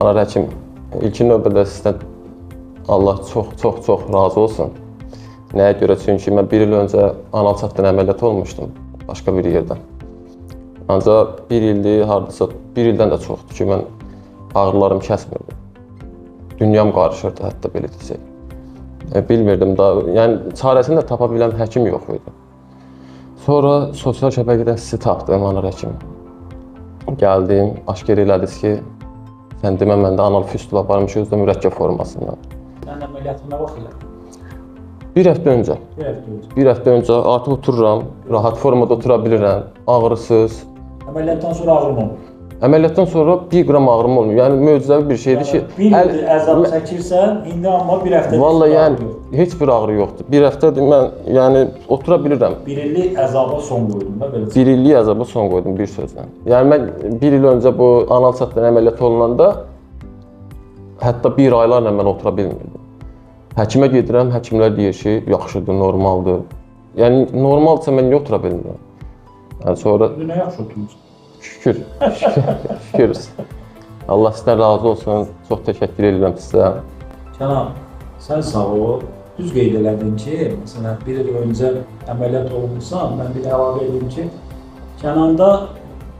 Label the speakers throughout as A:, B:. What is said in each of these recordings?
A: Anar həkim, ilkin növbədə sizdən Allah çox razı olsun. Nəyə görə? Çünki mən 1 il öncə anal çatdırma əməliyyatı olmuşdum başqa bir yerdə. Ancaq 1 ildir, hardasa 1 ildən də çoxdur ki, mən ağrılarım kəsmirdi. Dünyam qarışırdı, hətta belə desək. Bilmirdim da, yəni çarəsini də tapa bilən həkim yox idi. Sonra sosial şəbəkədən sizi tapdım, Anar həkim. Gəldim, aşkar elədiniz ki, sən demə məndə anal fistula varmış, özü də mürəkkəb formasından.
B: Sən əməliyyatın nə vaxt elə?
A: 1 həftə öncə. 1 həftə öncə artıq otururam, rahat formada otura bilirəm, ağrısız.
B: Əməliyyatdan sonra ağrım olmur.
A: Əməliyyatdan sonra 1 qram ağrım olmuyor. Yəni möcüzəvi bir şeydir ki,
B: bir il əzab çəkirsən, indi amma 1 həftədir.
A: Vallahi yəni heç bir ağrı yoxdur. 1 həftədir mən yəni otura bilirəm.
B: 1 illik əzaba son qoydum da belə.
A: 1 illik əzaba son qoydum bir sözlə. Yəni mən 1 il öncə bu anal çatdırma əməliyyatı olunanda hətta 1 aylarla mən otura bilmirdim. Həkimə gedirəm, həkimlər deyir ki, yaxşıdır, normaldır. Yəni normaldırsa mən niyə otura bilmirəm? Yəni sonra
B: Nə yaxşı oturmuşsun?
A: Şükür. Allah sizdən razı olsun. Çox təşəkkür edirəm sizə.
B: Cənab, sən sağ ol. Düz qeyd elədin ki, məsələn, 1 il öncə əməliyyat olunsan, mən bir əlavə edim ki, Kənanda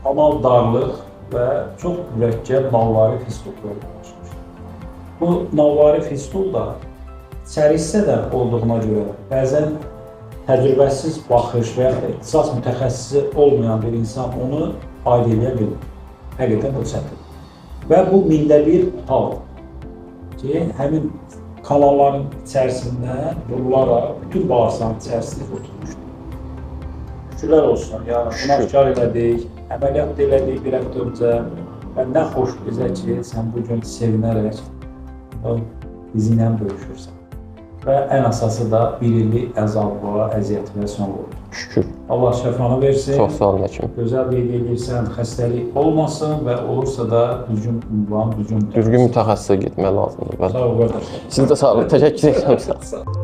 B: anal darlıq və çox mürəkkəb nalvari fistullar olmuşdur. Bu nalvari fistul da içəri hissədə olduğuna görə bəzən təcrübəsiz baxış və ya ixtisas mütəxəssisi olmayan bir insan onu aid edə bilir. Həqiqətən o çətindir. Və bu mində bir hal ki, həmin kanalların içərisində durularaq bütün bağırsağın içərisində oturmuşdur. Şükürlər olsun, yəni buna aşkar elədik, əməliyyat elədik 1 həftə öncə və nə xoş bizə ki, sən bu gün sevinərək bizi ilə bölüşürsən. Və ən əsası da 1 illik əzablığa, əziyyətimə son qoydu.
A: Şükür.
B: Allah şəfanı versin.
A: Çox sağ olun həkim.
B: Gözəl qeyd edirsən, xəstəlik olmasın və olursa da düzgün ünvan, düzgün
A: mütəxəssisə getmək lazımdır.
B: Sağ ol qardaş.
A: Siz də sağ olun. Təşəkkür edirəm.